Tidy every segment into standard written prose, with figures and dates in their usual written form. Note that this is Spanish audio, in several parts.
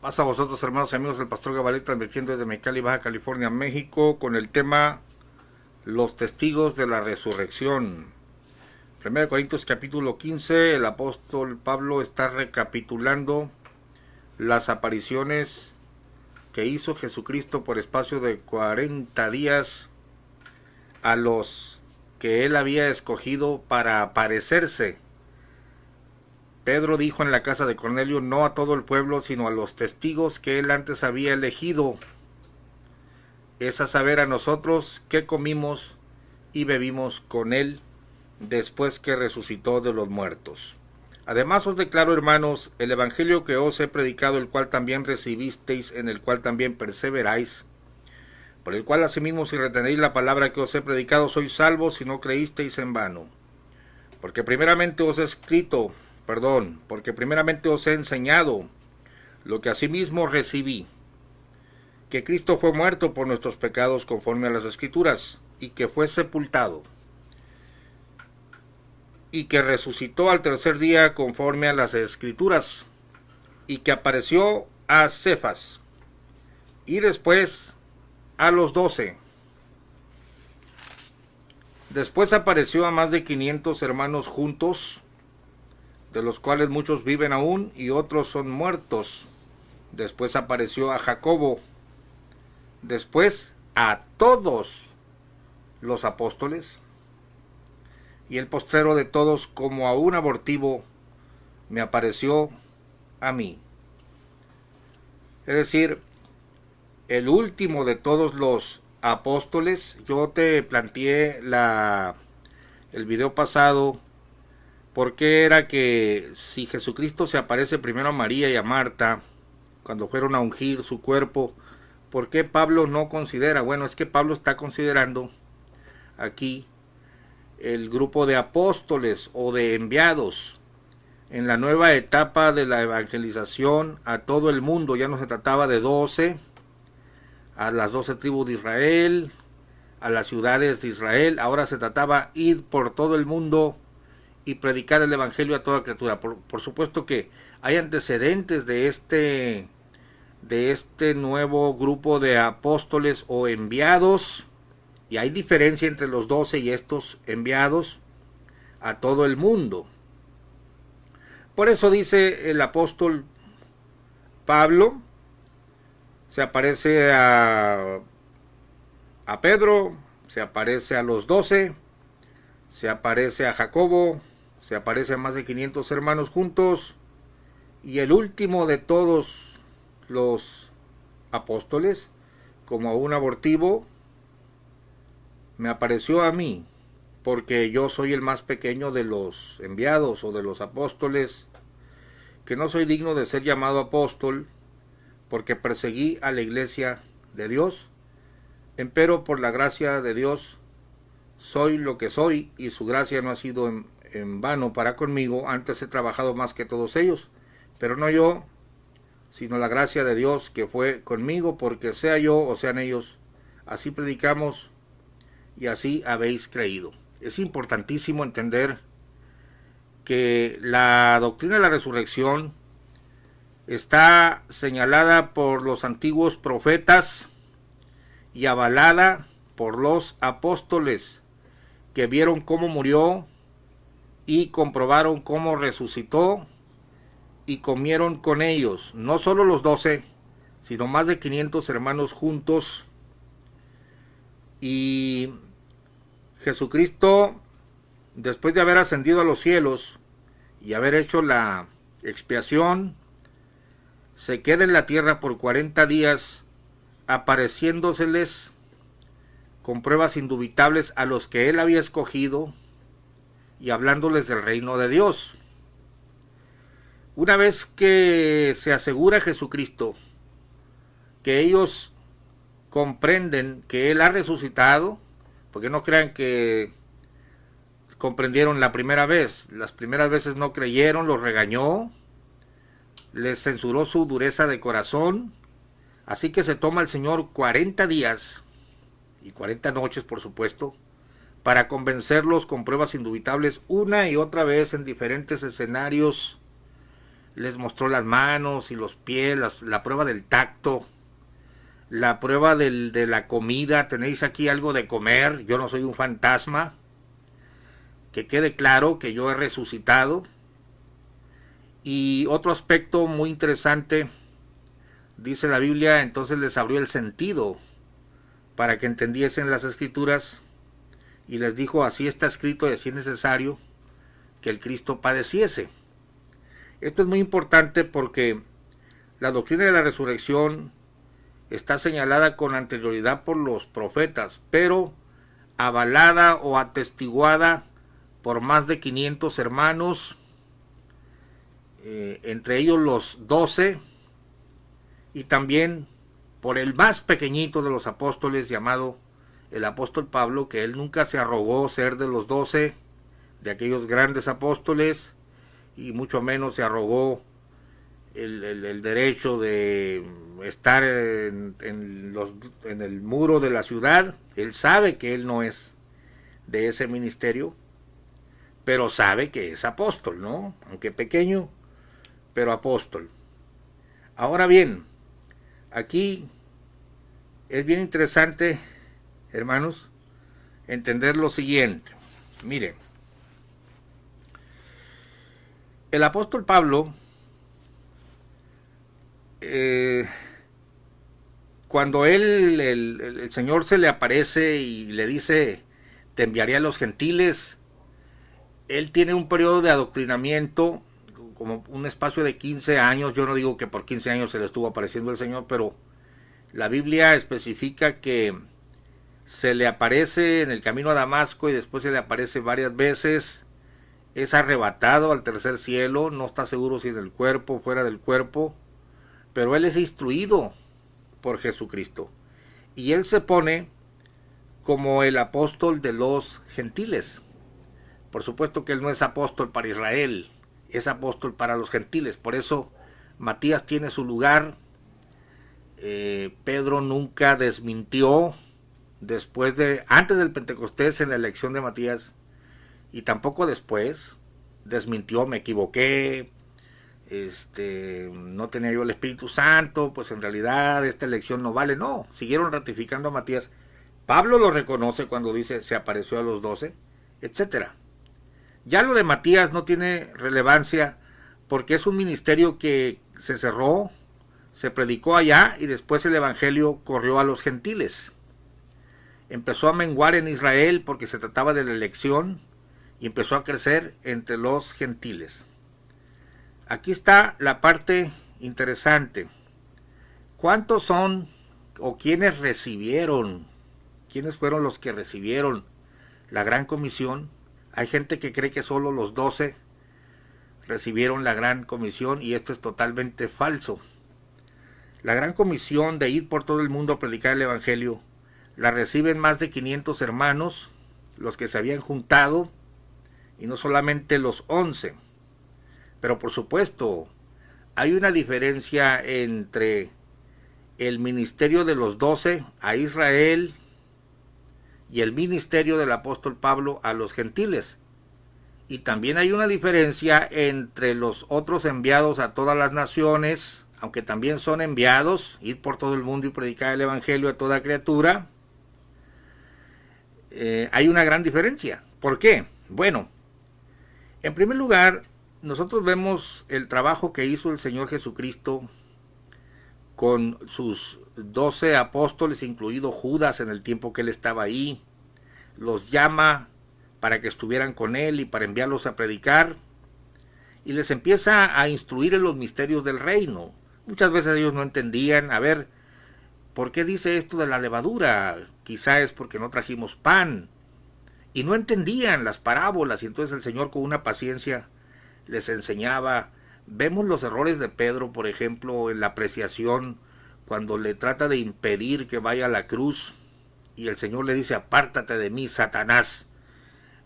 Pasa a vosotros, hermanos y amigos, el pastor Gabalet, transmitiendo desde Mexicali, Baja California, México, con el tema Los testigos de la resurrección. 1 Corintios capítulo 15, el apóstol Pablo está recapitulando las apariciones que hizo Jesucristo por espacio de 40 días a los que él había escogido para aparecerse. Pedro dijo en la casa de Cornelio, no a todo el pueblo, sino a los testigos que él antes había elegido. Es a saber, a nosotros que comimos y bebimos con él después que resucitó de los muertos. Además os declaro, hermanos, el evangelio que os he predicado, el cual también recibisteis, en el cual también perseveráis, por el cual asimismo si retenéis la palabra que os he predicado, sois salvos si no creísteis en vano. Porque primeramente os he enseñado lo que asimismo recibí, que Cristo fue muerto por nuestros pecados conforme a las Escrituras, y que fue sepultado, y que resucitó al tercer día conforme a las Escrituras, y que apareció a Cefas, y después a los 12. Después apareció a más de 500 hermanos juntos, de los cuales muchos viven aún y otros son muertos. Después apareció a Jacobo, después a todos los apóstoles, y el postrero de todos, como a un abortivo, me apareció a mí. Es decir, el último de todos los apóstoles. Yo te planteé el video pasado porque era que si Jesucristo se aparece primero a María y a Marta cuando fueron a ungir su cuerpo, ¿por qué Pablo no considera? Bueno, es que Pablo está considerando aquí el grupo de apóstoles o de enviados en la nueva etapa de la evangelización a todo el mundo. Ya no se trataba de 12, a las 12 tribus de Israel, a las ciudades de Israel. Ahora se trataba de ir por todo el mundo y predicar el evangelio a toda criatura. Por supuesto que hay antecedentes de este nuevo grupo de apóstoles o enviados, y hay diferencia entre los 12 y estos enviados a todo el mundo. Por eso dice el apóstol Pablo, se aparece a Pedro, se aparece a los 12, se aparece a Jacobo, se aparece a más de 500 hermanos juntos, y el último de todos los apóstoles, como a un abortivo, me apareció a mí, porque yo soy el más pequeño de los enviados o de los apóstoles, que no soy digno de ser llamado apóstol, porque perseguí a la iglesia de Dios. Empero por la gracia de Dios soy lo que soy, y su gracia no ha sido en vano para conmigo. Antes he trabajado más que todos ellos, pero no yo, sino la gracia de Dios que fue conmigo, porque sea yo o sean ellos, así predicamos y así habéis creído. Es importantísimo entender que la doctrina de la resurrección está señalada por los antiguos profetas y avalada por los apóstoles, que vieron cómo murió y comprobaron cómo resucitó y comieron con ellos, no solo los 12, sino más de 500 hermanos juntos. Y Jesucristo, después de haber ascendido a los cielos y haber hecho la expiación, se queda en la tierra por 40 días, apareciéndoseles con pruebas indubitables a los que él había escogido y hablándoles del reino de Dios. Una vez que se asegura Jesucristo que ellos comprenden que él ha resucitado, porque no crean que comprendieron la primera vez, las primeras veces no creyeron, los regañó, les censuró su dureza de corazón, así que se toma el Señor 40 días y 40 noches, por supuesto, para convencerlos con pruebas indubitables una y otra vez en diferentes escenarios les mostró las manos y los pies, la prueba del tacto, la prueba de la comida. Tenéis aquí algo de comer, yo no soy un fantasma, que quede claro que yo he resucitado. Y otro aspecto muy interesante, dice la Biblia, entonces les abrió el sentido para que entendiesen las escrituras y les dijo, así está escrito y así es necesario que el Cristo padeciese. Esto es muy importante porque la doctrina de la resurrección está señalada con anterioridad por los profetas, pero avalada o atestiguada por más de 500 hermanos, entre ellos los 12, y también por el más pequeñito de los apóstoles, llamado el apóstol Pablo, que él nunca se arrogó ser de los 12, de aquellos grandes apóstoles, y mucho menos se arrogó el derecho de estar en el muro de la ciudad. Él sabe que él no es de ese ministerio, pero sabe que es apóstol, ¿no? Aunque pequeño, pero apóstol. Ahora bien, aquí es bien interesante, hermanos, entender lo siguiente. Miren, el apóstol Pablo, cuando el Señor se le aparece y le dice, te enviaré a los gentiles, él tiene un periodo de adoctrinamiento, como un espacio de 15 años. Yo no digo que por 15 años se le estuvo apareciendo el Señor, pero la Biblia especifica que se le aparece en el camino a Damasco y después se le aparece varias veces. Es arrebatado al tercer cielo, no está seguro si en el cuerpo o fuera del cuerpo, pero él es instruido por Jesucristo. Y él se pone como el apóstol de los gentiles. Por supuesto que él no es apóstol para Israel, es apóstol para los gentiles. Por eso Matías tiene su lugar. Pedro nunca desmintió antes del Pentecostés en la elección de Matías, y tampoco después desmintió, me equivoqué, no tenía yo el Espíritu Santo, pues en realidad esta elección no vale. No, siguieron ratificando a Matías. Pablo lo reconoce cuando dice se apareció a los 12, etcétera. Ya lo de Matías no tiene relevancia porque es un ministerio que se cerró, se predicó allá y después el evangelio corrió a los gentiles. Empezó a menguar en Israel porque se trataba de la elección y empezó a crecer entre los gentiles. Aquí está la parte interesante. ¿Cuántos son o quiénes recibieron? ¿Quiénes fueron los que recibieron la gran comisión? Hay gente que cree que solo los 12 recibieron la gran comisión y esto es totalmente falso. La gran comisión de ir por todo el mundo a predicar el evangelio la reciben más de 500 hermanos, los que se habían juntado, y no solamente los 11. Pero por supuesto, hay una diferencia entre el ministerio de los 12 a Israel y el ministerio del apóstol Pablo a los gentiles. Y también hay una diferencia entre los otros enviados a todas las naciones, aunque también son enviados, ir por todo el mundo y predicar el evangelio a toda criatura. Hay una gran diferencia. ¿Por qué? Bueno, en primer lugar, nosotros vemos el trabajo que hizo el Señor Jesucristo con sus 12 apóstoles, incluido Judas en el tiempo que él estaba ahí. Los llama para que estuvieran con él y para enviarlos a predicar. Y les empieza a instruir en los misterios del reino. Muchas veces ellos no entendían. A ver, ¿por qué dice esto de la levadura? Quizá es porque no trajimos pan. Y no entendían las parábolas, y entonces el Señor con una paciencia les enseñaba. Vemos los errores de Pedro, por ejemplo, en la apreciación, cuando le trata de impedir que vaya a la cruz, y el Señor le dice, apártate de mí, Satanás.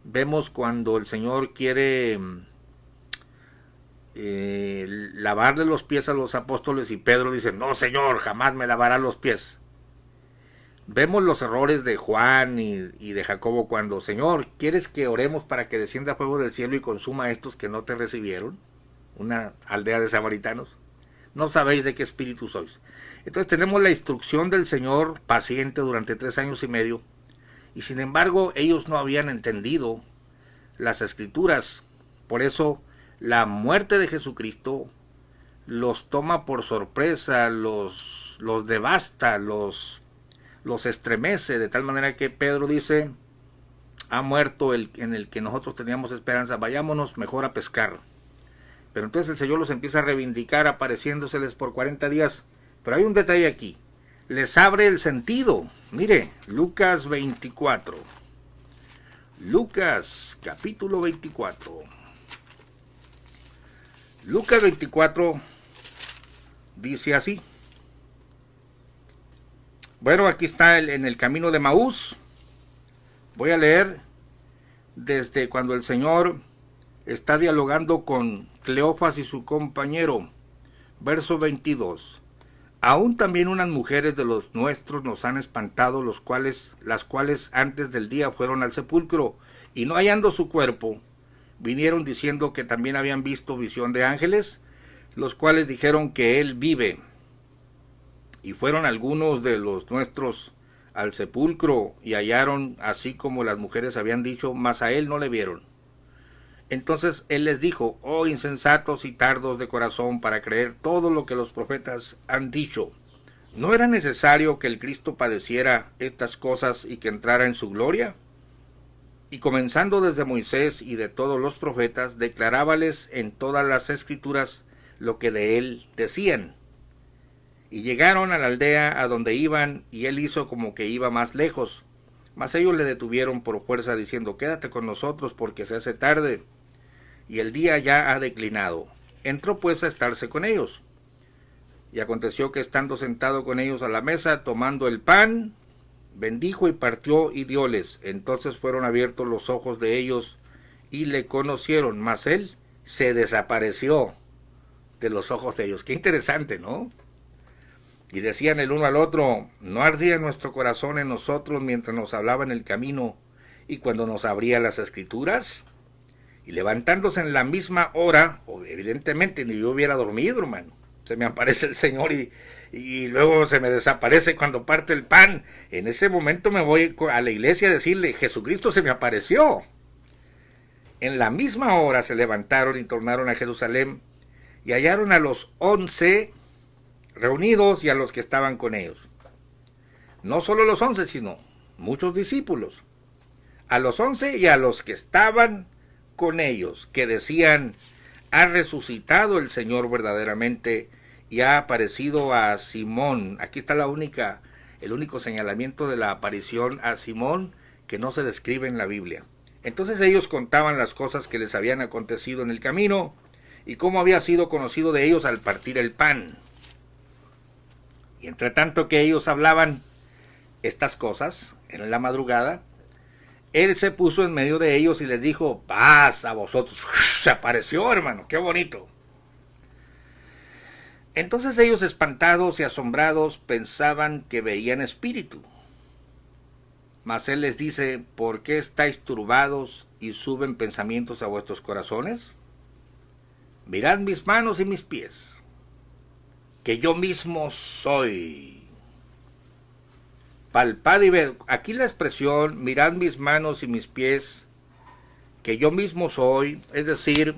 Vemos cuando el Señor quiere lavarle los pies a los apóstoles, y Pedro dice, no, Señor, jamás me lavará los pies. Vemos los errores de Juan y de Jacobo cuando, Señor, ¿quieres que oremos para que descienda fuego del cielo y consuma a estos que no te recibieron? una aldea de samaritanos. No sabéis de qué espíritu sois. Entonces tenemos la instrucción del Señor paciente durante 3 años y medio, y sin embargo ellos no habían entendido las escrituras. Por eso la muerte de Jesucristo los toma por sorpresa, los devasta, los estremece, de tal manera que Pedro dice: ha muerto el en el que nosotros teníamos esperanza, vayámonos mejor a pescar. Pero entonces el Señor los empieza a reivindicar apareciéndoseles por 40 días. Pero hay un detalle aquí, les abre el sentido. Mire, Lucas 24. Lucas capítulo 24. Lucas 24 dice así. Bueno, aquí está en el camino de Maús. Voy a leer desde cuando el Señor está dialogando con Cleofas y su compañero. Verso 22. Aún también unas mujeres de los nuestros nos han espantado, las cuales antes del día fueron al sepulcro, y no hallando su cuerpo, vinieron diciendo que también habían visto visión de ángeles, los cuales dijeron que él vive. Y fueron algunos de los nuestros al sepulcro, y hallaron así como las mujeres habían dicho, mas a él no le vieron. Entonces él les dijo: oh insensatos y tardos de corazón para creer todo lo que los profetas han dicho. ¿No era necesario que el Cristo padeciera estas cosas y que entrara en su gloria? Y comenzando desde Moisés y de todos los profetas, declarábales en todas las escrituras lo que de él decían. Y llegaron a la aldea a donde iban, y él hizo como que iba más lejos. Mas ellos le detuvieron por fuerza, diciendo: quédate con nosotros, porque se hace tarde, y el día ya ha declinado. Entró pues a estarse con ellos. Y aconteció que estando sentado con ellos a la mesa, tomando el pan, bendijo y partió y dióles. Entonces fueron abiertos los ojos de ellos y le conocieron, mas él se desapareció de los ojos de ellos. Qué interesante, ¿no? Y decían el uno al otro: ¿no ardía nuestro corazón en nosotros mientras nos hablaba en el camino y cuando nos abría las escrituras? Y levantándose en la misma hora, evidentemente ni yo hubiera dormido, hermano, se me aparece el Señor y luego se me desaparece cuando parte el pan. En ese momento me voy a la iglesia a decirle: Jesucristo se me apareció. En la misma hora se levantaron y tornaron a Jerusalén, y hallaron a los 11 reunidos y a los que estaban con ellos. No solo los 11, sino muchos discípulos. A los 11 y a los que estaban con ellos, que decían: ha resucitado el Señor verdaderamente y ha aparecido a Simón. Aquí está el único señalamiento de la aparición a Simón que no se describe en la Biblia. Entonces ellos contaban las cosas que les habían acontecido en el camino y cómo había sido conocido de ellos al partir el pan. Y entre tanto que ellos hablaban estas cosas en la madrugada, él se puso en medio de ellos y les dijo: paz a vosotros. Se apareció, hermano, qué bonito. Entonces ellos, espantados y asombrados, pensaban que veían espíritu. Mas él les dice: ¿por qué estáis turbados y suben pensamientos a vuestros corazones? Mirad mis manos y mis pies, que yo mismo soy. Palpad y ved. Aquí la expresión mirad mis manos y mis pies, que yo mismo soy, es decir,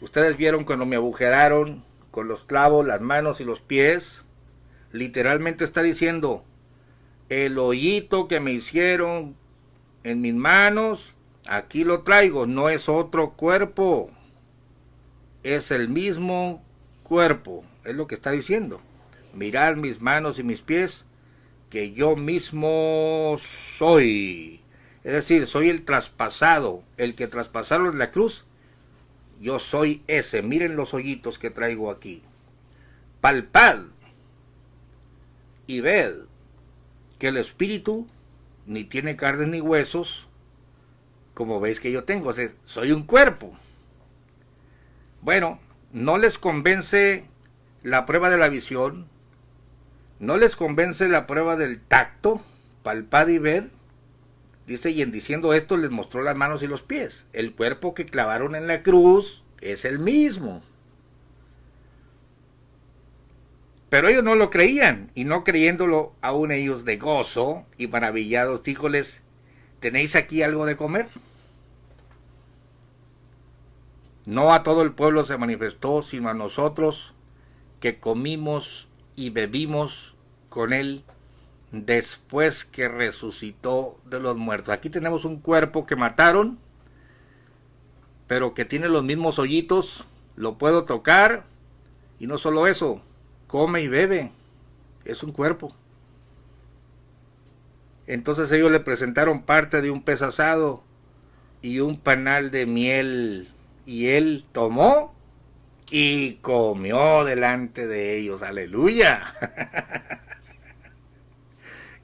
ustedes vieron cuando me agujeraron con los clavos las manos y los pies. Literalmente está diciendo: el hoyito que me hicieron en mis manos, aquí lo traigo. No es otro cuerpo, es el mismo cuerpo. Es lo que está diciendo: mirad mis manos y mis pies, que yo mismo soy. Es decir, soy el traspasado, el que traspasaron en la cruz. Yo soy ese. Miren los hoyitos que traigo aquí. Palpad y ved que el espíritu ni tiene carne ni huesos, como veis que yo tengo. O sea, soy un cuerpo. Bueno, no les convence la prueba de la visión, no les convence la prueba del tacto. Palpad y ved. Dice: y en diciendo esto les mostró las manos y los pies. El cuerpo que clavaron en la cruz es el mismo. Pero ellos no lo creían, y no creyéndolo aún ellos de gozo y maravillados, díjoles, ¿tenéis aquí algo de comer? No a todo el pueblo se manifestó, sino a nosotros, que comimos y bebimos con él después que resucitó de los muertos. Aquí tenemos un cuerpo que mataron, pero que tiene los mismos hoyitos, lo puedo tocar, y no solo eso, come y bebe, es un cuerpo. Entonces ellos le presentaron parte de un pez asado y un panal de miel, y él tomó y comió delante de ellos. Aleluya.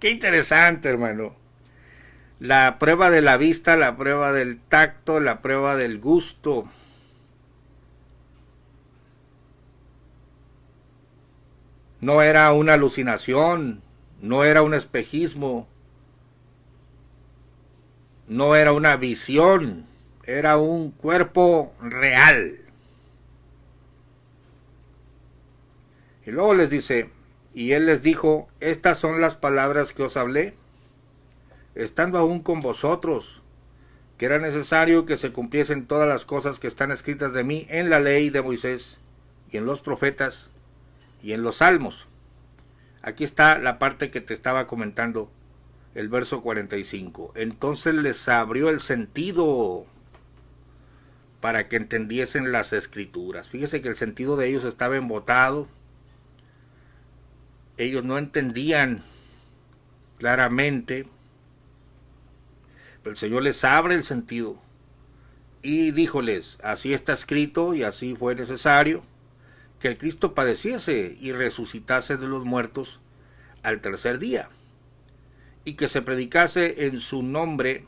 Qué interesante, hermano. La prueba de la vista, la prueba del tacto, la prueba del gusto. No era una alucinación, no era un espejismo, no era una visión, era un cuerpo real. Y luego les dice, y él les dijo, estas son las palabras que os hablé, estando aún con vosotros, que era necesario que se cumpliesen todas las cosas que están escritas de mí en la ley de Moisés, y en los profetas, y en los salmos. Aquí está la parte que te estaba comentando, el verso 45. Entonces les abrió el sentido para que entendiesen las escrituras. Fíjese que el sentido de ellos estaba embotado. Ellos no entendían claramente, pero el Señor les abre el sentido y díjoles, así está escrito y así fue necesario que el Cristo padeciese y resucitase de los muertos al tercer día, y que se predicase en su nombre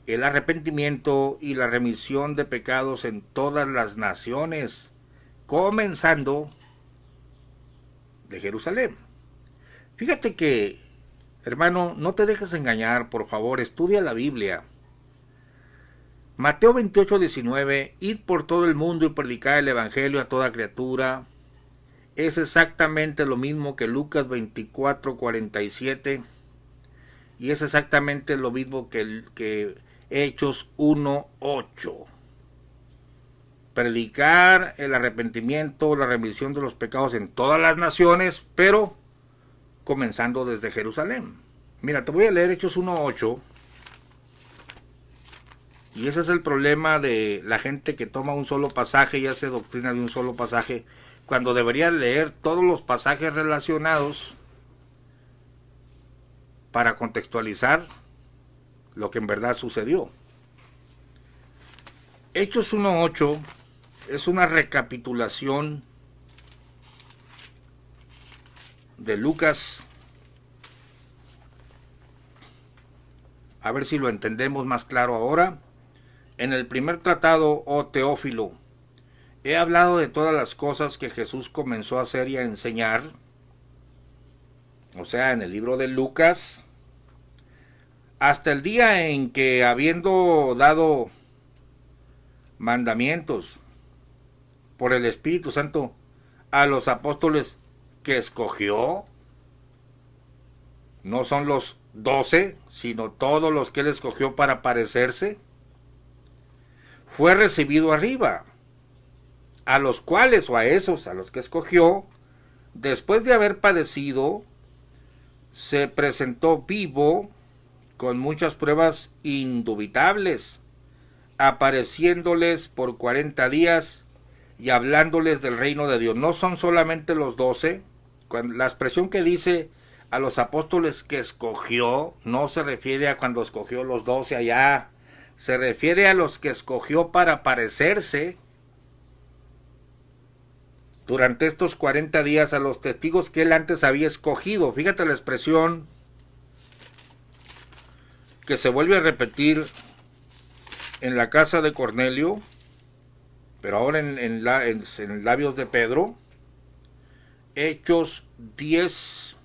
el arrepentimiento y la remisión de pecados en todas las naciones, comenzando de Jerusalén. Fíjate que, hermano, no te dejes engañar, por favor, estudia la Biblia. Mateo 28:19, id por todo el mundo y predicad el evangelio a toda criatura, es exactamente lo mismo que Lucas 24:47, y es exactamente lo mismo que Hechos 1:8. Predicar el arrepentimiento, la remisión de los pecados en todas las naciones, pero comenzando desde Jerusalén. Mira, te voy a leer Hechos 1:8. Y ese es el problema de la gente que toma un solo pasaje y hace doctrina de un solo pasaje, cuando debería leer todos los pasajes relacionados para contextualizar lo que en verdad sucedió. Hechos 1:8 es una recapitulación de Lucas. A ver si lo entendemos más claro ahora. En el primer tratado, oh Teófilo, he hablado de todas las cosas que Jesús comenzó a hacer y a enseñar. O sea, en el libro de Lucas, hasta el día en que, habiendo dado mandamientos por el Espíritu Santo a los apóstoles que escogió, no son los 12, sino todos los que él escogió para parecerse, fue recibido arriba, a los cuales, o a esos, a los que escogió, después de haber padecido, se presentó vivo con muchas pruebas indubitables, apareciéndoles por 40 días y hablándoles del reino de Dios. No son solamente los 12, la expresión que dice a los apóstoles que escogió, no se refiere a cuando escogió los 12 allá, se refiere a los que escogió para parecerse durante estos 40 días a los testigos que él antes había escogido. Fíjate la expresión que se vuelve a repetir en la casa de Cornelio, pero ahora en labios de Pedro. Hechos 10,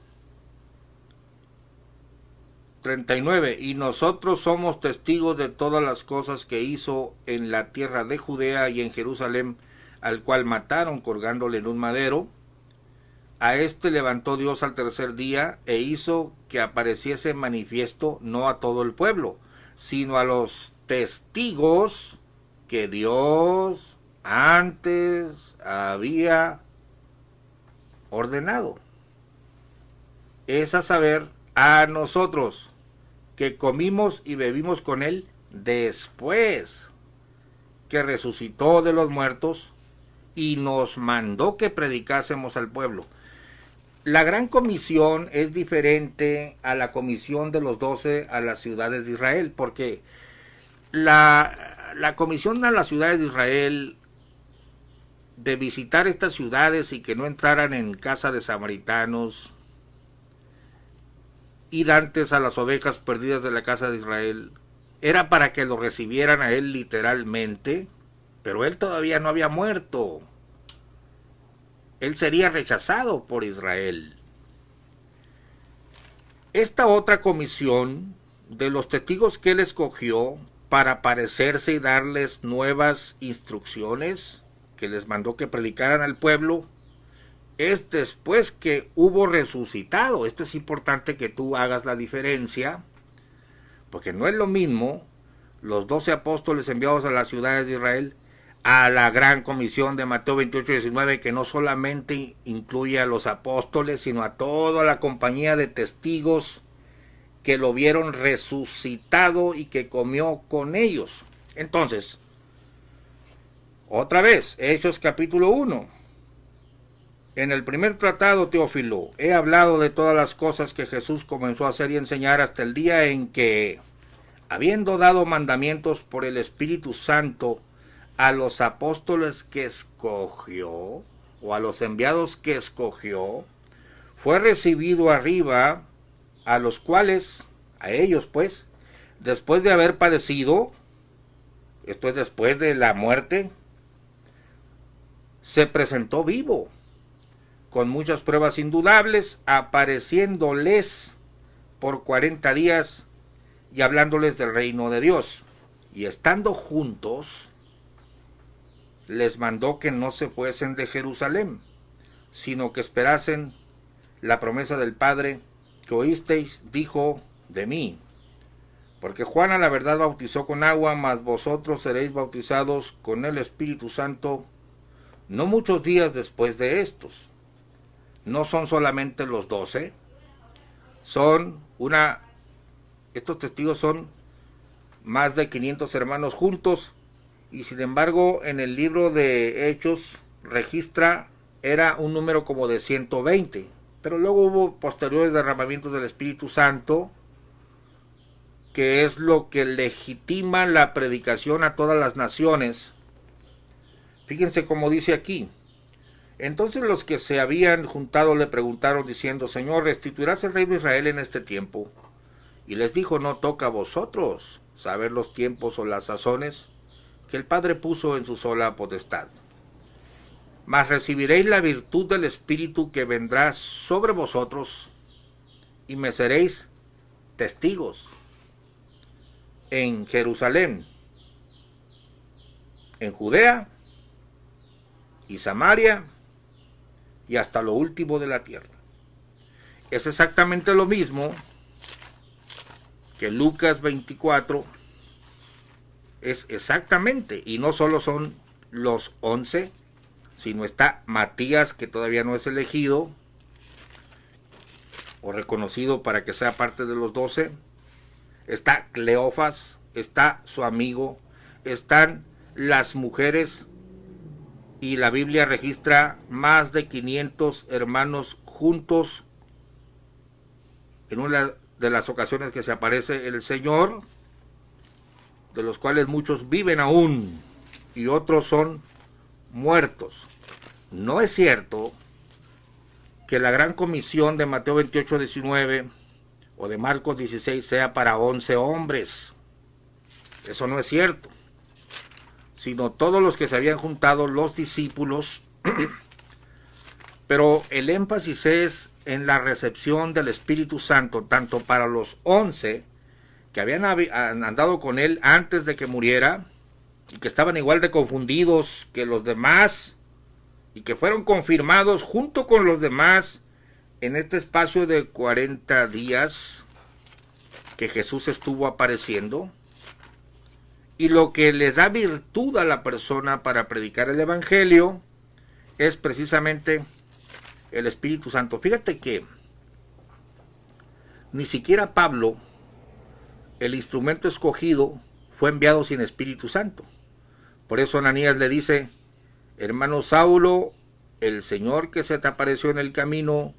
39. Y nosotros somos testigos de todas las cosas que hizo en la tierra de Judea y en Jerusalén, al cual mataron colgándole en un madero. A este levantó Dios al tercer día e hizo que apareciese manifiesto no a todo el pueblo, sino a los testigos que Dios antes había ordenado. Es a saber, a nosotros, que comimos y bebimos con él después que resucitó de los muertos y nos mandó que predicásemos al pueblo. La gran comisión es diferente a la comisión de los 12 a las ciudades de Israel, porque la comisión a las ciudades de Israel de visitar estas ciudades y que no entraran en casa de samaritanos, ir antes a las ovejas perdidas de la casa de Israel, era para que lo recibieran a él literalmente, pero él todavía no había muerto. Él sería rechazado por Israel. Esta otra comisión de los testigos que él escogió para aparecerse y darles nuevas instrucciones que les mandó que predicaran al pueblo, es después que hubo resucitado. Esto es importante que tú hagas la diferencia, porque no es lo mismo los 12 apóstoles enviados a las ciudades de Israel a la gran comisión de Mateo 28:19, que no solamente incluye a los apóstoles, sino a toda la compañía de testigos que lo vieron resucitado y que comió con ellos. Entonces, otra vez, Hechos capítulo 1. En el primer tratado, Teófilo, he hablado de todas las cosas que Jesús comenzó a hacer y enseñar hasta el día en que, habiendo dado mandamientos por el Espíritu Santo a los apóstoles que escogió, o a los enviados que escogió, fue recibido arriba, a los cuales, a ellos pues, después de haber padecido, esto es después de la muerte, se presentó vivo, con muchas pruebas indudables, apareciéndoles por 40 días y hablándoles del reino de Dios. Y estando juntos, les mandó que no se fuesen de Jerusalén, sino que esperasen la promesa del Padre que oísteis, dijo de mí. Porque Juan a la verdad bautizó con agua, mas vosotros seréis bautizados con el Espíritu Santo no muchos días después de estos. No son solamente los 12, estos testigos son más de 500 hermanos juntos, y sin embargo en el libro de Hechos registra, era un número como de 120, pero luego hubo posteriores derramamientos del Espíritu Santo, que es lo que legitima la predicación a todas las naciones. Fíjense cómo dice aquí. Entonces los que se habían juntado le preguntaron diciendo, Señor, ¿restituirás el reino de Israel en este tiempo? Y les dijo, no toca a vosotros saber los tiempos o las sazones que el Padre puso en su sola potestad. Mas recibiréis la virtud del Espíritu que vendrá sobre vosotros, y me seréis testigos en Jerusalén, en Judea y Samaria, y hasta lo último de la tierra. Es exactamente lo mismo que Lucas 24, es exactamente, y no solo son los 11, sino está Matías, que todavía no es elegido o reconocido para que sea parte de los 12, está Cleofas, está su amigo, están las mujeres, y la Biblia registra más de 500 hermanos juntos. En una de las ocasiones que se aparece el Señor, de los cuales muchos viven aún y otros son muertos. No es cierto que la gran comisión de Mateo 28:19 o de Marcos 16 sea para 11 hombres. Eso no es cierto. Sino todos los que se habían juntado, los discípulos, Pero el énfasis es en la recepción del Espíritu Santo, tanto para los 11 que habían andado con él antes de que muriera, y que estaban igual de confundidos que los demás, y que fueron confirmados junto con los demás en este espacio de 40 días que Jesús estuvo apareciendo. Y lo que le da virtud a la persona para predicar el Evangelio es precisamente el Espíritu Santo. Fíjate que ni siquiera Pablo, el instrumento escogido, fue enviado sin Espíritu Santo. Por eso Ananías le dice: hermano Saulo, el Señor que se te apareció en el camino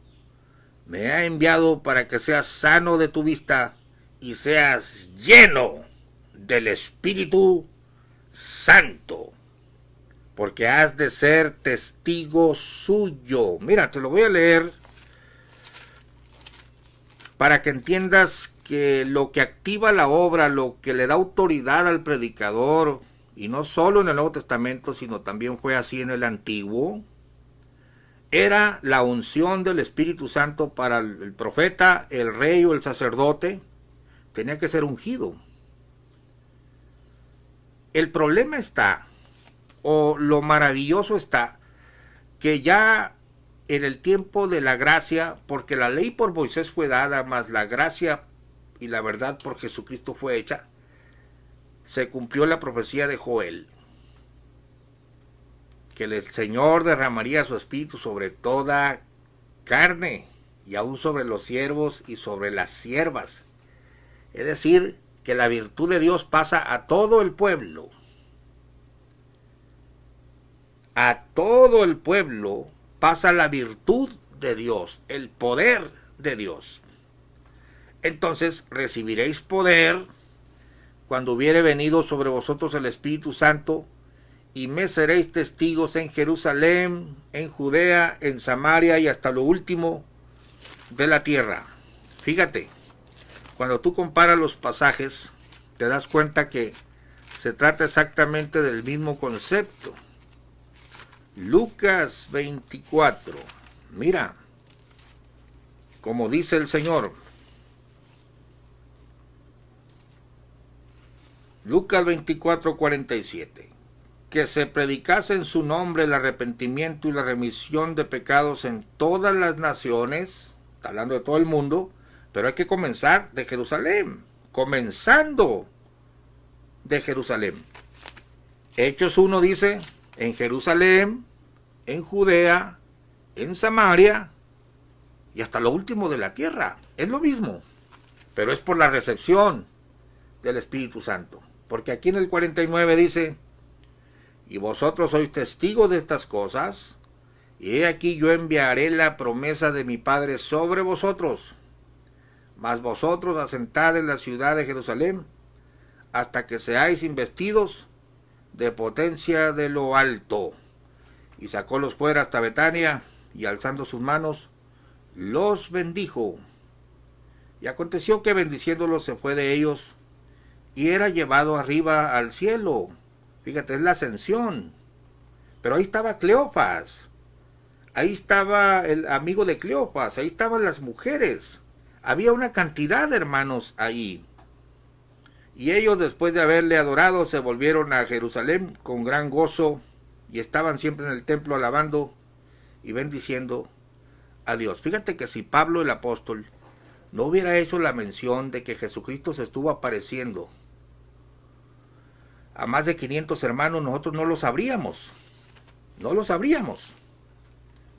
me ha enviado para que seas sano de tu vista y seas lleno del Espíritu Santo, porque has de ser testigo suyo. Mira, te lo voy a leer para que entiendas que lo que activa la obra, lo que le da autoridad al predicador, y no solo en el Nuevo Testamento, sino también fue así en el Antiguo, era la unción del Espíritu Santo para el profeta, el rey o el sacerdote. Tenía que ser ungido. El problema está, o lo maravilloso está, que ya en el tiempo de la gracia, porque la ley por Moisés fue dada, más la gracia y la verdad por Jesucristo fue hecha, se cumplió la profecía de Joel, que el Señor derramaría su espíritu sobre toda carne, y aún sobre los siervos y sobre las siervas. Es decir, que la virtud de Dios pasa a todo el pueblo. A todo el pueblo pasa la virtud de Dios, el poder de Dios. Entonces recibiréis poder cuando hubiere venido sobre vosotros el Espíritu Santo, y me seréis testigos en Jerusalén, en Judea, en Samaria y hasta lo último de la tierra. Fíjate, cuando tú comparas los pasajes, te das cuenta que se trata exactamente del mismo concepto. Lucas 24, mira, como dice el Señor. Lucas 24, 47. Que se predicase en su nombre el arrepentimiento y la remisión de pecados en todas las naciones, está hablando de todo el mundo, pero hay que comenzar de Jerusalén, comenzando de Jerusalén. Hechos 1 dice, en Jerusalén, en Judea, en Samaria y hasta lo último de la tierra. Es lo mismo, pero es por la recepción del Espíritu Santo. Porque aquí en el 49 dice, y vosotros sois testigos de estas cosas, y he aquí yo enviaré la promesa de mi Padre sobre vosotros. Mas vosotros asentad en la ciudad de Jerusalén, hasta que seáis investidos de potencia de lo alto. Y sacólos fuera hasta Betania, y alzando sus manos, los bendijo. Y aconteció que bendiciéndolos se fue de ellos, y era llevado arriba al cielo. Fíjate, es la ascensión. Pero ahí estaba Cleofas, ahí estaba el amigo de Cleofas, ahí estaban las mujeres. Había una cantidad de hermanos ahí. Y ellos, después de haberle adorado, se volvieron a Jerusalén con gran gozo, y estaban siempre en el templo alabando y bendiciendo a Dios. Fíjate que si Pablo el apóstol no hubiera hecho la mención de que Jesucristo se estuvo apareciendo a más de 500 hermanos, nosotros no lo sabríamos. No lo sabríamos.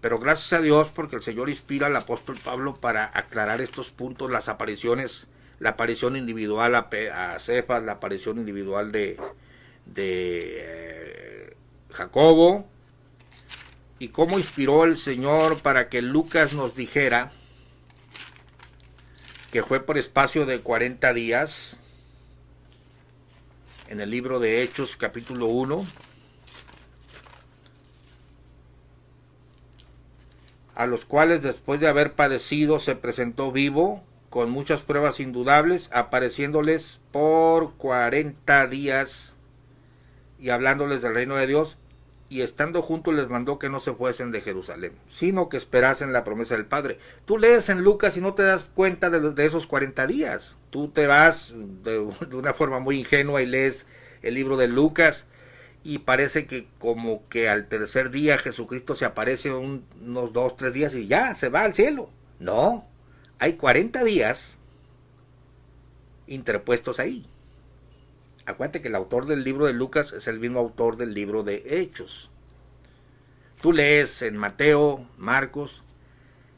Pero gracias a Dios, porque el Señor inspira al apóstol Pablo para aclarar estos puntos, las apariciones, la aparición individual a Cefas, la aparición individual de Jacobo, y cómo inspiró el Señor para que Lucas nos dijera que fue por espacio de 40 días, en el libro de Hechos, capítulo 1, a los cuales después de haber padecido se presentó vivo, con muchas pruebas indudables, apareciéndoles por 40 días y hablándoles del reino de Dios, y estando juntos les mandó que no se fuesen de Jerusalén, sino que esperasen la promesa del Padre. Tú lees en Lucas y no te das cuenta de esos 40 días. Tú te vas de una forma muy ingenua y lees el libro de Lucas y parece que como que al tercer día Jesucristo se aparece unos 2, 3 días y ya se va al cielo. No, hay 40 días interpuestos ahí. Acuérdate que el autor del libro de Lucas es el mismo autor del libro de Hechos. Tú lees en Mateo, Marcos,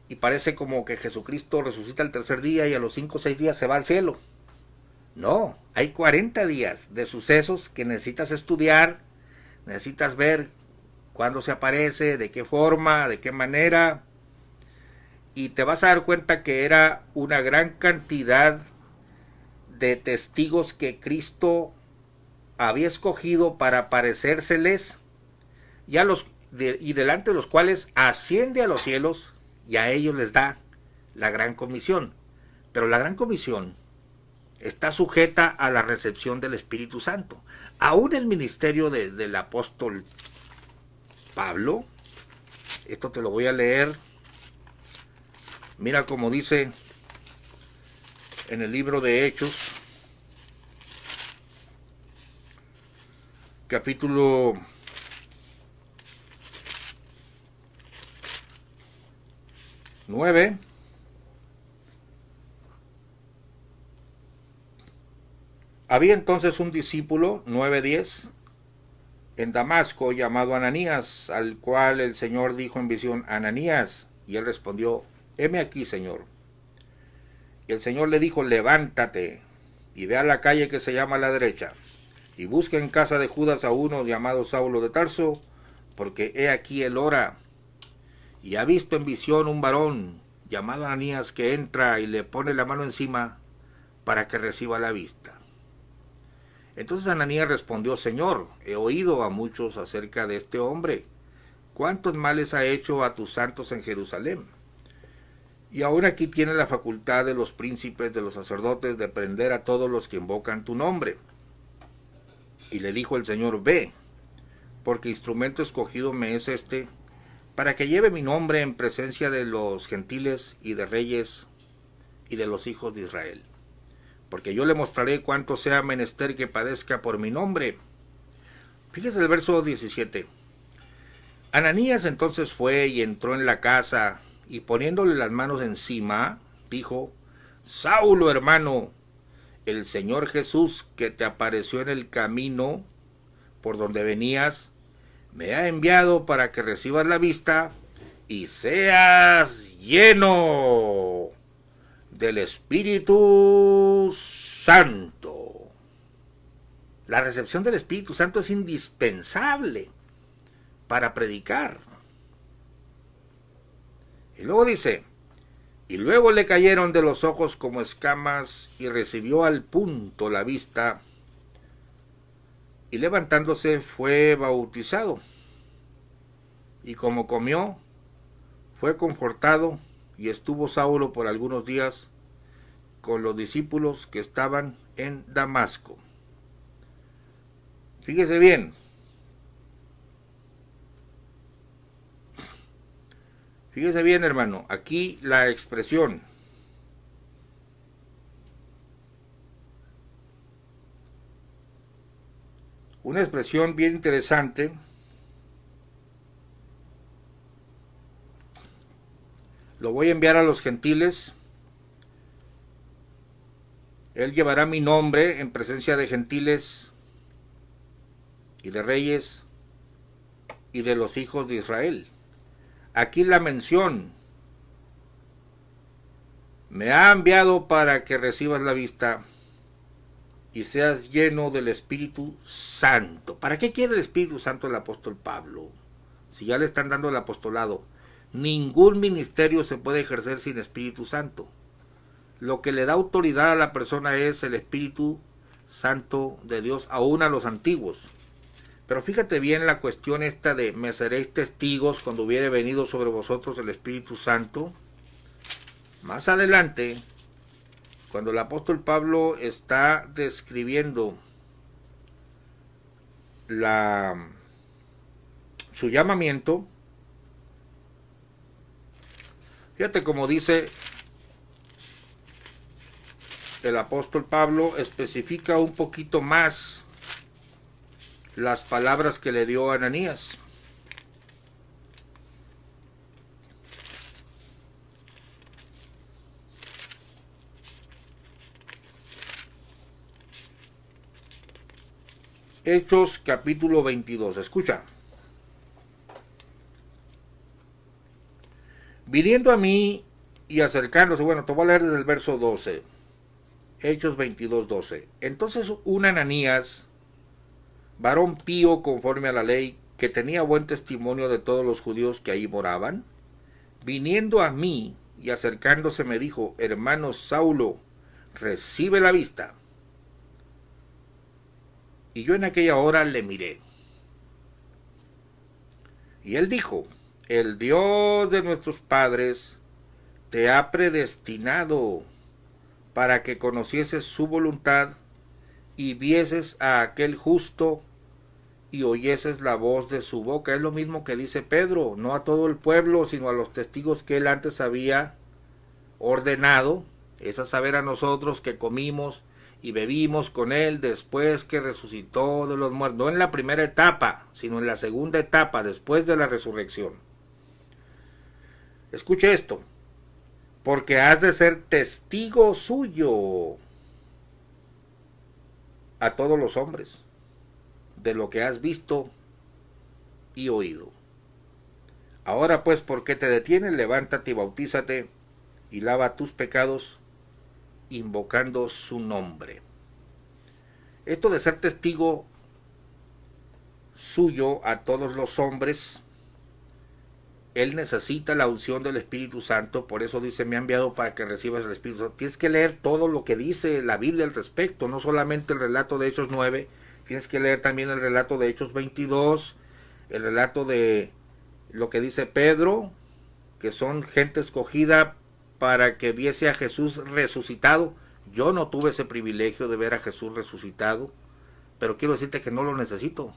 y parece como que Jesucristo resucita el tercer día y a los 5 o 6 días se va al cielo. No, hay 40 días de sucesos que necesitas estudiar, necesitas ver cuándo se aparece, de qué forma, de qué manera, y te vas a dar cuenta que era una gran cantidad de testigos que Cristo había escogido para aparecérseles y delante de los cuales asciende a los cielos y a ellos les da la gran comisión. Pero la gran comisión está sujeta a la recepción del Espíritu Santo. Aún el ministerio del apóstol Pablo, esto te lo voy a leer, mira como dice en el libro de Hechos, capítulo 9. Había entonces un discípulo, 9:10, en Damasco, llamado Ananías, al cual el Señor dijo en visión: Ananías, y él respondió: heme aquí, Señor. Y el Señor le dijo: levántate, y ve a la calle que se llama a la derecha, y busca en casa de Judas a uno llamado Saulo de Tarso, porque he aquí él ora, y ha visto en visión un varón llamado Ananías que entra y le pone la mano encima para que reciba la vista. Entonces Ananías respondió: Señor, he oído a muchos acerca de este hombre, cuántos males ha hecho a tus santos en Jerusalén. Y ahora aquí tiene la facultad de los príncipes de los sacerdotes de prender a todos los que invocan tu nombre. Y le dijo el Señor: ve, porque instrumento escogido me es este, para que lleve mi nombre en presencia de los gentiles y de reyes y de los hijos de Israel. Porque yo le mostraré cuánto sea menester que padezca por mi nombre. Fíjese el verso 17. Ananías entonces fue y entró en la casa, y poniéndole las manos encima, dijo: Saulo, hermano, el Señor Jesús, que te apareció en el camino por donde venías, me ha enviado para que recibas la vista y seas lleno del Espíritu Santo. La recepción del Espíritu Santo es indispensable para predicar. Y luego dice: y luego le cayeron de los ojos como escamas, y recibió al punto la vista, y levantándose fue bautizado. Y como comió, fue confortado, y estuvo Saulo por algunos días con los discípulos que estaban en Damasco. Fíjese bien. Fíjese bien, hermano, aquí la expresión una expresión bien interesante. Lo voy a enviar a los gentiles. Él llevará mi nombre en presencia de gentiles y de reyes y de los hijos de Israel. Aquí la mención: me ha enviado para que recibas la vista y seas lleno del Espíritu Santo. ¿Para qué quiere el Espíritu Santo el apóstol Pablo? Si ya le están dando el apostolado. Ningún ministerio se puede ejercer sin Espíritu Santo. Lo que le da autoridad a la persona es el Espíritu Santo de Dios, aún a los antiguos. Pero fíjate bien la cuestión esta de: me seréis testigos cuando hubiere venido sobre vosotros el Espíritu Santo. Más adelante, cuando el apóstol Pablo está describiendo su llamamiento. Fíjate como dice el apóstol Pablo, especifica un poquito más las palabras que le dio a Ananías. Hechos capítulo 22, escucha. Viniendo a mí y acercándose, bueno, te voy a leer desde el verso 12. Hechos 22, 12. Entonces un Ananías, varón pío conforme a la ley, que tenía buen testimonio de todos los judíos que ahí moraban, viniendo a mí y acercándose me dijo, hermano Saulo, recibe la vista. Y yo en aquella hora le miré. Y él dijo, el Dios de nuestros padres te ha predestinado para que conocieses su voluntad y vieses a aquel justo y oyeses la voz de su boca. Es lo mismo que dice Pedro, no a todo el pueblo, sino a los testigos que él antes había ordenado, es a saber a nosotros que comimos y bebimos con él después que resucitó de los muertos, no en la primera etapa, sino en la segunda etapa, después de la resurrección. Escuche esto, porque has de ser testigo suyo a todos los hombres de lo que has visto y oído. Ahora pues, ¿por qué te detienes? Levántate y bautízate y lava tus pecados, invocando su nombre. Esto de ser testigo suyo a todos los hombres, él necesita la unción del Espíritu Santo, por eso dice, me ha enviado para que recibas el Espíritu Santo. Tienes que leer todo lo que dice la Biblia al respecto, no solamente el relato de Hechos 9, tienes que leer también el relato de Hechos 22, el relato de lo que dice Pedro, que son gente escogida para que viese a Jesús resucitado. Yo no tuve ese privilegio de ver a Jesús resucitado, pero quiero decirte que no lo necesito,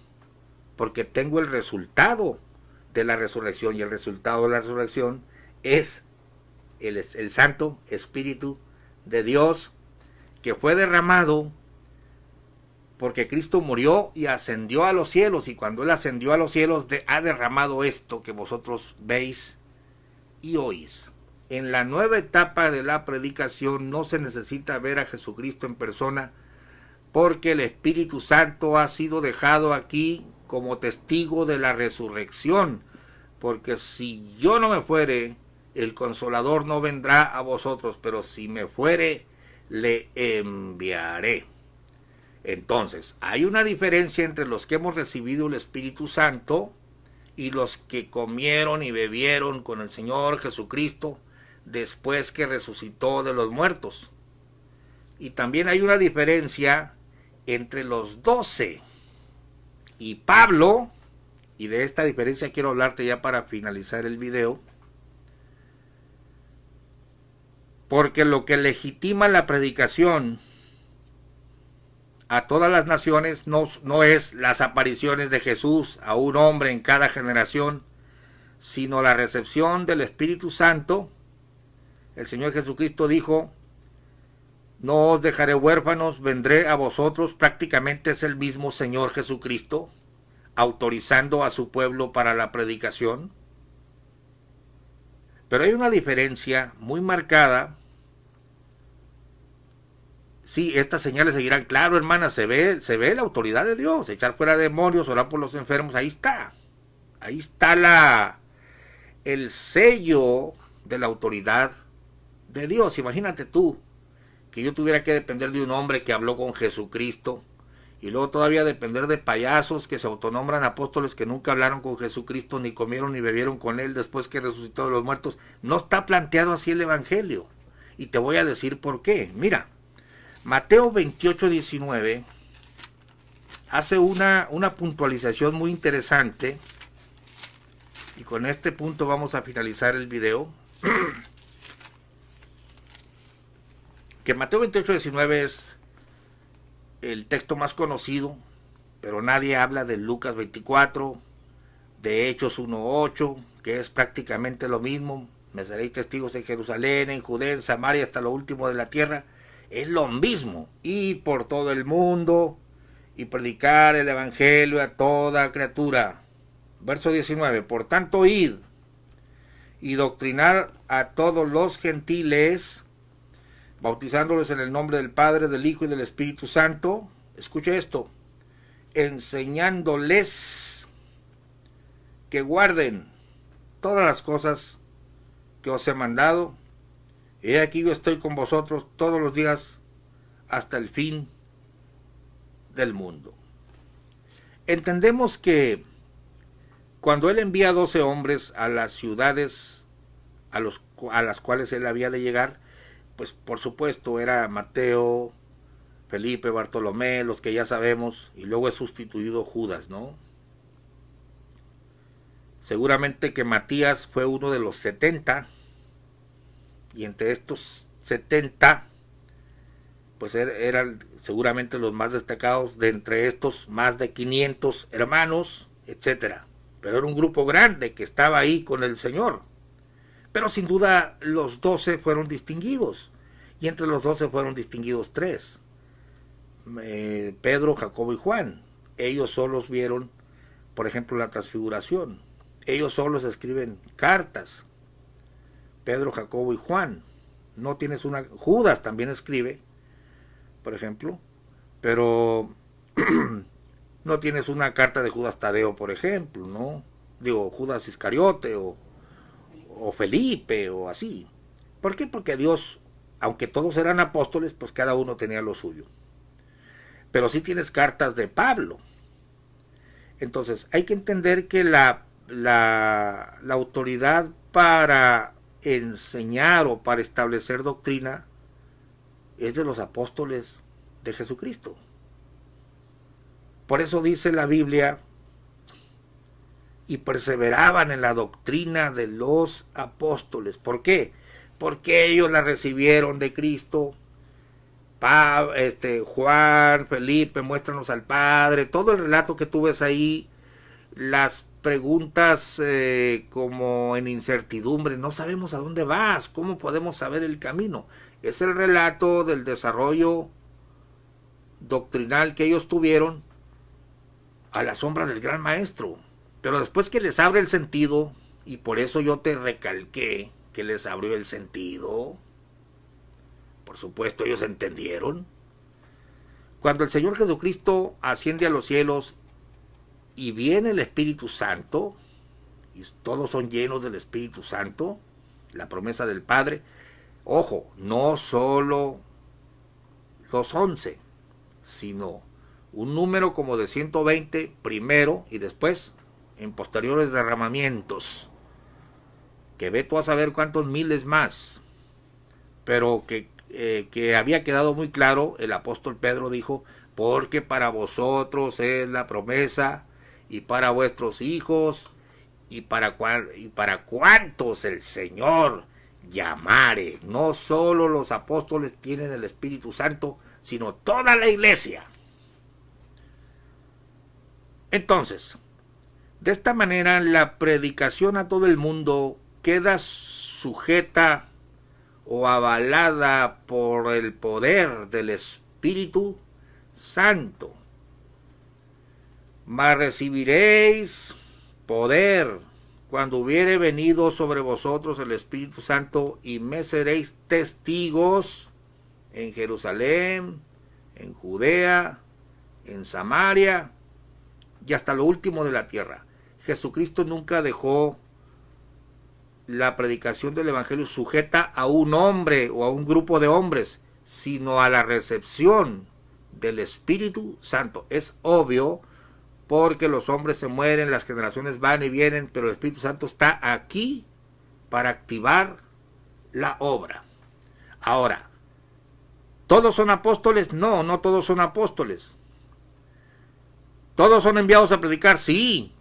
porque tengo el resultado de la resurrección, y el resultado de la resurrección es el Santo Espíritu de Dios, que fue derramado porque Cristo murió y ascendió a los cielos, y cuando Él ascendió a los cielos ha derramado esto que vosotros veis y oís. En la nueva etapa de la predicación no se necesita ver a Jesucristo en persona, porque el Espíritu Santo ha sido dejado aquí como testigo de la resurrección, porque si yo no me fuere, el Consolador no vendrá a vosotros, pero si me fuere, le enviaré. Entonces, hay una diferencia entre los que hemos recibido el Espíritu Santo y los que comieron y bebieron con el Señor Jesucristo después que resucitó de los muertos. Y también hay una diferencia entre los 12 y Pablo, y de esta diferencia quiero hablarte ya para finalizar el video, porque lo que legitima la predicación a todas las naciones no es las apariciones de Jesús a un hombre en cada generación, sino la recepción del Espíritu Santo. El Señor Jesucristo dijo, no os dejaré huérfanos, vendré a vosotros. Prácticamente es el mismo Señor Jesucristo autorizando a su pueblo para la predicación. Pero hay una diferencia muy marcada. Sí, estas señales seguirán. Claro, hermana, se ve la autoridad de Dios. Echar fuera demonios, orar por los enfermos. Ahí está. Ahí está el sello de la autoridad de Dios. Imagínate tú que yo tuviera que depender de un hombre que habló con Jesucristo, y luego todavía depender de payasos que se autonombran apóstoles que nunca hablaron con Jesucristo, ni comieron ni bebieron con él después que resucitó de los muertos. No está planteado así el Evangelio. Y te voy a decir por qué. Mira, Mateo 28, 19 hace una puntualización muy interesante, y con este punto vamos a finalizar el video. Que Mateo 28, 19 es el texto más conocido, pero nadie habla de Lucas 24, de Hechos 1:8, que es prácticamente lo mismo. Me seréis testigos en Jerusalén, en Judea, en Samaria, hasta lo último de la tierra. Es lo mismo. Ir por todo el mundo y predicar el evangelio a toda criatura. Verso 19. Por tanto, id y doctrinar a todos los gentiles, bautizándoles en el nombre del Padre, del Hijo y del Espíritu Santo. Escuche esto. Enseñándoles que guarden todas las cosas que os he mandado. He aquí yo estoy con vosotros todos los días hasta el fin del mundo. Entendemos que cuando él envía 12 hombres a las ciudades a las cuales él había de llegar, pues por supuesto era Mateo, Felipe, Bartolomé, los que ya sabemos, y luego es sustituido Judas, ¿no? Seguramente que Matías fue uno de los 70, y entre estos 70, pues eran seguramente los más destacados, de entre estos más de 500 hermanos, etcétera. Pero era un grupo grande que estaba ahí con el Señor. Pero sin duda los 12 fueron distinguidos, y entre los 12 fueron distinguidos 3. Pedro, Jacobo y Juan. Ellos solos vieron, por ejemplo, la transfiguración. Ellos solos escriben cartas. Pedro, Jacobo y Juan. No tienes una... Judas también escribe, por ejemplo, pero no tienes una carta de Judas Tadeo, por ejemplo, ¿no? Digo, Judas Iscariote o Felipe o así. ¿Por qué? Porque Dios, aunque todos eran apóstoles, pues cada uno tenía lo suyo. Pero sí tienes cartas de Pablo. Entonces, hay que entender que la autoridad para enseñar o para establecer doctrina es de los apóstoles de Jesucristo. Por eso dice la Biblia, y perseveraban en la doctrina de los apóstoles. ¿Por qué? Porque ellos la recibieron de Cristo. Juan, Felipe, muéstranos al Padre, todo el relato que tú ves ahí, las preguntas como en incertidumbre, no sabemos a dónde vas, ¿cómo podemos saber el camino? Es el relato del desarrollo doctrinal que ellos tuvieron a la sombra del gran maestro. Pero después que les abre el sentido, y por eso yo te recalqué que les abrió el sentido, por supuesto ellos entendieron. Cuando el Señor Jesucristo asciende a los cielos y viene el Espíritu Santo, y todos son llenos del Espíritu Santo, la promesa del Padre, ojo, no solo los 11, sino un número como de 120 primero y después en posteriores derramamientos, que ve tú a saber cuántos miles más, pero que había quedado muy claro. El apóstol Pedro dijo, porque para vosotros es la promesa, y para vuestros hijos, y para cuantos el Señor llamare. No solo los apóstoles tienen el Espíritu Santo, sino toda la iglesia. Entonces, de esta manera la predicación a todo el mundo queda sujeta o avalada por el poder del Espíritu Santo. Mas recibiréis poder cuando hubiere venido sobre vosotros el Espíritu Santo, y me seréis testigos en Jerusalén, en Judea, en Samaria y hasta lo último de la tierra. Jesucristo nunca dejó la predicación del Evangelio sujeta a un hombre o a un grupo de hombres, sino a la recepción del Espíritu Santo. Es obvio, porque los hombres se mueren, las generaciones van y vienen, pero el Espíritu Santo está aquí para activar la obra. Ahora, ¿todos son apóstoles? No, no todos son apóstoles. ¿Todos son enviados a predicar? Sí,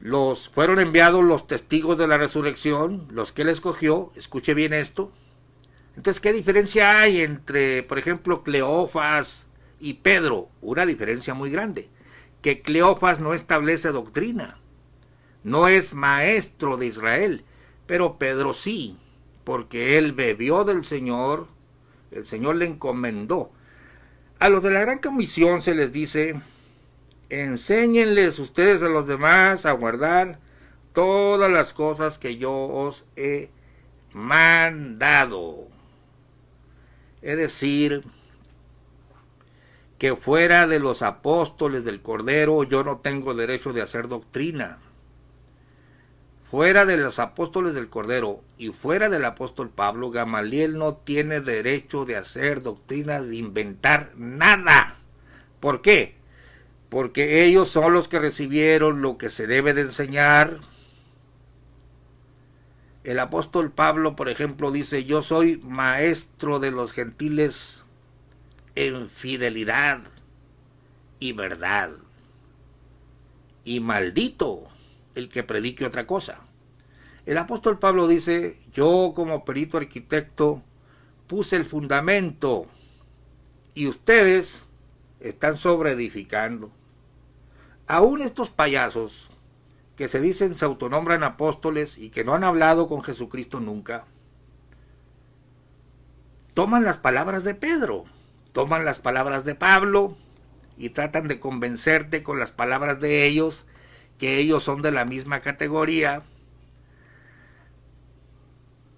fueron enviados los testigos de la resurrección, los que él escogió. Escuche bien esto. Entonces, ¿qué diferencia hay entre, por ejemplo, Cleofas y Pedro? Una diferencia muy grande. Que Cleofas no establece doctrina. no es maestro de Israel, pero Pedro sí, porque él bebió del Señor, el Señor le encomendó. A los de la Gran Comisión se les dice, enséñenles ustedes a los demás a guardar todas las cosas que yo os he mandado. Es decir, que fuera de los apóstoles del Cordero yo no tengo derecho de hacer doctrina. Fuera de los apóstoles del Cordero y fuera del apóstol Pablo, Gamaliel no tiene derecho de hacer doctrina, de inventar nada. ¿Por qué? Porque ellos son los que recibieron lo que se debe de enseñar. El apóstol Pablo, por ejemplo, dice, yo soy maestro de los gentiles en fidelidad y verdad. Y maldito el que predique otra cosa. El apóstol Pablo dice, yo como perito arquitecto puse el fundamento y ustedes están sobreedificando. Aún estos payasos que se dicen, se autonombran apóstoles y que no han hablado con Jesucristo nunca, toman las palabras de Pedro, toman las palabras de Pablo y tratan de convencerte con las palabras de ellos, que ellos son de la misma categoría,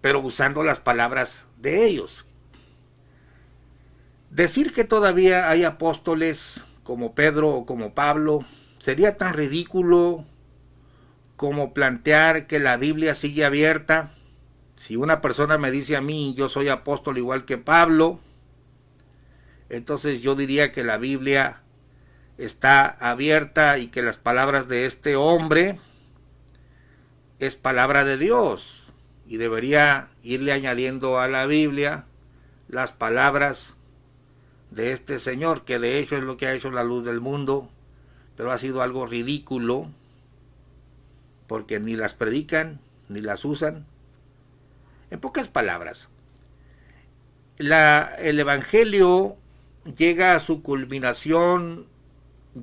pero usando las palabras de ellos. Decir que todavía hay apóstoles como Pedro o como Pablo sería tan ridículo como plantear que la Biblia sigue abierta. Si una persona me dice a mí, yo soy apóstol igual que Pablo, entonces yo diría que la Biblia está abierta y que las palabras de este hombre es palabra de Dios y debería irle añadiendo a la Biblia las palabras de este señor, que de hecho es lo que ha hecho la luz del mundo, pero ha sido algo ridículo porque ni las predican ni las usan. En pocas palabras, el Evangelio llega a su culminación,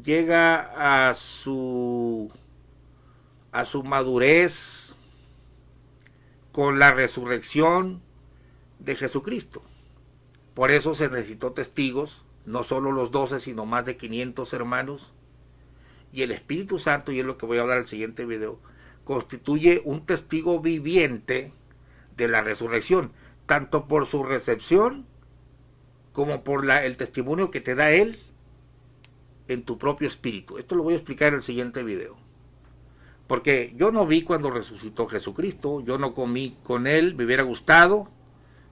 llega a su madurez con la resurrección de Jesucristo. Por eso se necesitó testigos, no solo los 12, sino más de 500 hermanos. Y el Espíritu Santo, y es lo que voy a hablar en el siguiente video, constituye un testigo viviente de la resurrección, tanto por su recepción como por el testimonio que te da Él en tu propio espíritu. Esto lo voy a explicar en el siguiente video. Porque yo no vi cuando resucitó Jesucristo, yo no comí con Él, me hubiera gustado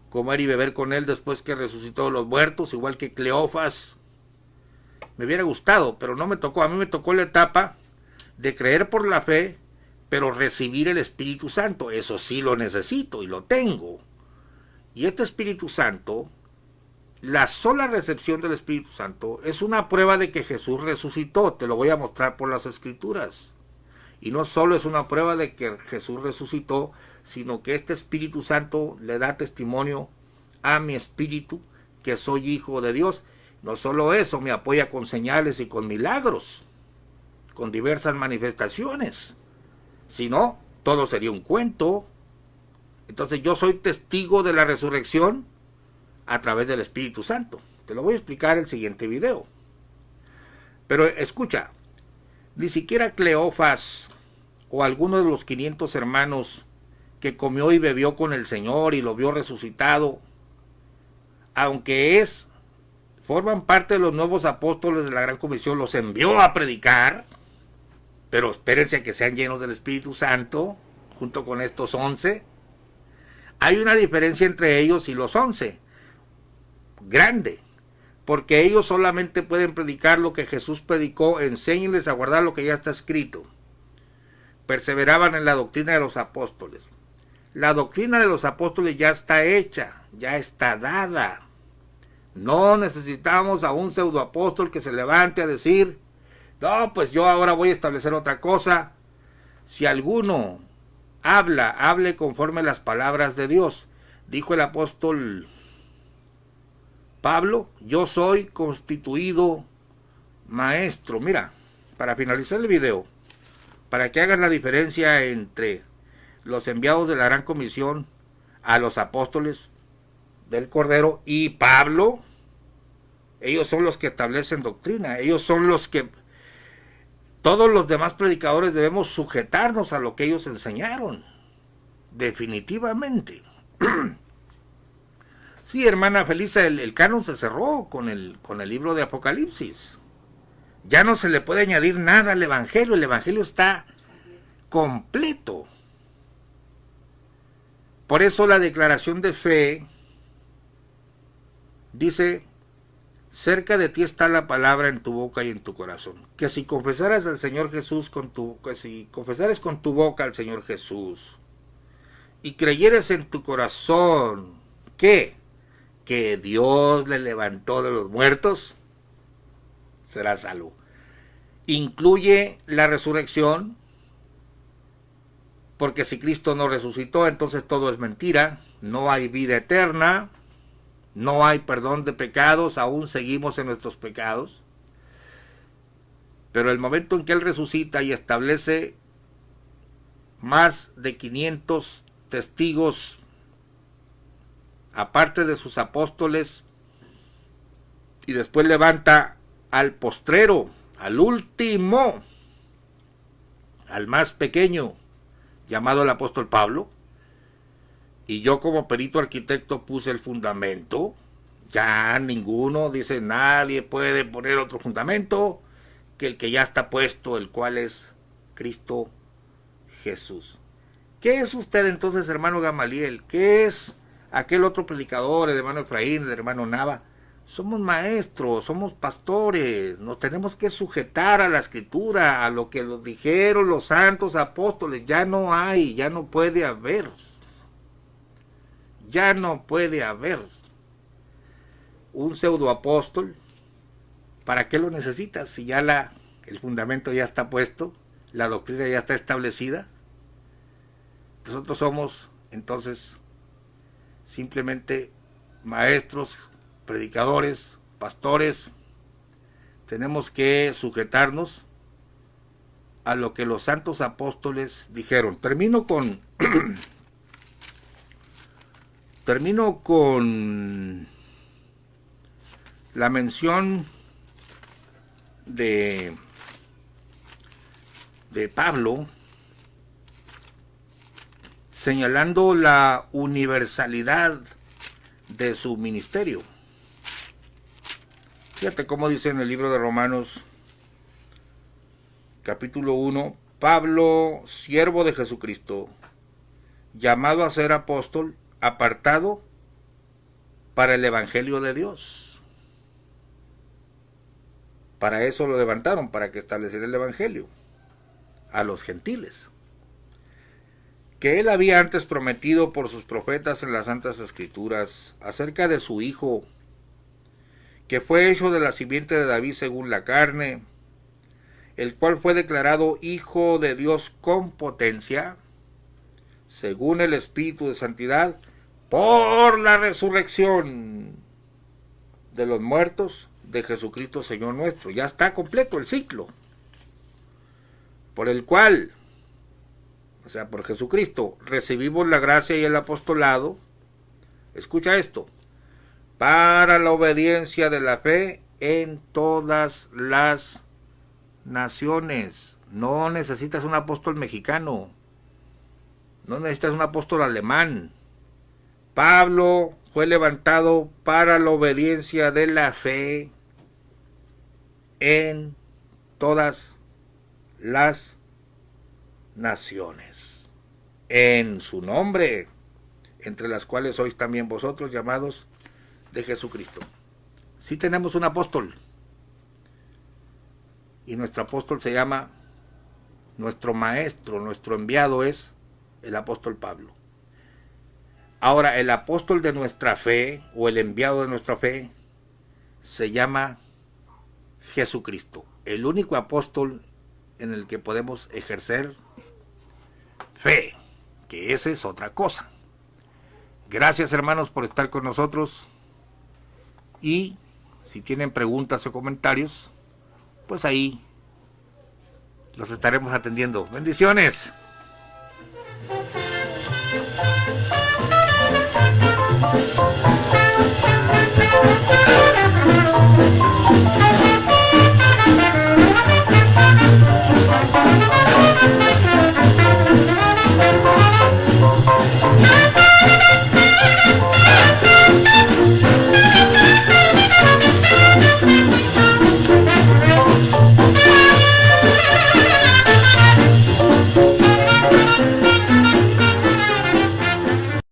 comer y beber con Él después que resucitó de los muertos, igual que Cleofas. Me hubiera gustado, pero no me tocó. A mí me tocó la etapa de creer por la fe, pero recibir el Espíritu Santo. Eso sí lo necesito y lo tengo. Y este Espíritu Santo, la sola recepción del Espíritu Santo, es una prueba de que Jesús resucitó. Te lo voy a mostrar por las Escrituras. Y no solo es una prueba de que Jesús resucitó, sino que este Espíritu Santo le da testimonio a mi espíritu que soy hijo de Dios. No solo eso, me apoya con señales y con milagros, con diversas manifestaciones. Si no, todo sería un cuento. Entonces yo soy testigo de la resurrección a través del Espíritu Santo. Te lo voy a explicar en el siguiente video. Pero escucha, ni siquiera Cleofas o alguno de los 500 hermanos que comió y bebió con el Señor y lo vio resucitado, aunque forman parte de los nuevos apóstoles de la Gran Comisión, los envió a predicar, pero espérense a que sean llenos del Espíritu Santo, junto con estos 11. Hay una diferencia entre ellos y los 11, grande, porque ellos solamente pueden predicar lo que Jesús predicó, enséñenles a guardar lo que ya está escrito. Perseveraban en la doctrina de los apóstoles. La doctrina de los apóstoles ya está hecha, ya está dada. No necesitamos a un pseudoapóstol que se levante a decir, no, pues yo ahora voy a establecer otra cosa. Si alguno hable conforme a las palabras de Dios. Dijo el apóstol Pablo, yo soy constituido maestro. Mira, para finalizar el video, para que hagas la diferencia entre los enviados de la gran comisión a los apóstoles del Cordero y Pablo. Ellos son los que establecen doctrina, ellos son los que todos los demás predicadores debemos sujetarnos a lo que ellos enseñaron, definitivamente. Sí, hermana Felisa, el canon se cerró con el libro de Apocalipsis. Ya no se le puede añadir nada al Evangelio, el Evangelio está completo. Por eso la declaración de fe dice: cerca de ti está la palabra en tu boca y en tu corazón. Que si confesaras al Señor Jesús que si confesares con tu boca al Señor Jesús y creyeres en tu corazón que Dios le levantó de los muertos, serás salvo. Incluye la resurrección, porque si Cristo no resucitó, entonces todo es mentira, no hay vida eterna, no hay perdón de pecados, aún seguimos en nuestros pecados. Pero el momento en que Él resucita y establece más de 500 testigos, aparte de sus apóstoles, y después levanta al postrero, al último, al más pequeño, llamado el apóstol Pablo, y yo como perito arquitecto puse el fundamento. Ya ninguno, dice, nadie puede poner otro fundamento que el que ya está puesto, el cual es Cristo Jesús. ¿Qué es usted entonces, hermano Gamaliel? ¿Qué es aquel otro predicador, el hermano Efraín, el hermano Nava? Somos maestros, somos pastores, nos tenemos que sujetar a la Escritura, a lo que nos dijeron los santos apóstoles. Ya no hay, ya no puede haber. Ya no puede haber un pseudoapóstol. ¿Para qué lo necesitas si ya el fundamento ya está puesto, la doctrina ya está establecida? Nosotros somos entonces simplemente maestros, predicadores, pastores. Tenemos que sujetarnos a lo que los santos apóstoles dijeron. Termino con la mención de Pablo, señalando la universalidad de su ministerio. Fíjate cómo dice en el libro de Romanos, capítulo 1, Pablo, siervo de Jesucristo, llamado a ser apóstol, apartado para el Evangelio de Dios. Para eso lo levantaron, para que estableciera el Evangelio a los gentiles, que él había antes prometido por sus profetas en las Santas Escrituras, acerca de su Hijo, que fue hecho de la simiente de David según la carne, el cual fue declarado Hijo de Dios con potencia, según el Espíritu de Santidad, por la resurrección de los muertos de Jesucristo Señor nuestro. Ya está completo el ciclo, por el cual, o sea, por Jesucristo, recibimos la gracia y el apostolado. Escucha esto: para la obediencia de la fe en todas las naciones. No necesitas un apóstol mexicano, no necesitas un apóstol alemán. Pablo fue levantado para la obediencia de la fe en todas las naciones, en su nombre, entre las cuales sois también vosotros, llamados de Jesucristo. Sí tenemos un apóstol, y nuestro apóstol se llama, nuestro maestro, nuestro enviado es el apóstol Pablo. Ahora, el apóstol de nuestra fe, o el enviado de nuestra fe, se llama Jesucristo, el único apóstol en el que podemos ejercer fe, que esa es otra cosa. Gracias, hermanos, por estar con nosotros, y si tienen preguntas o comentarios, pues ahí los estaremos atendiendo. Bendiciones.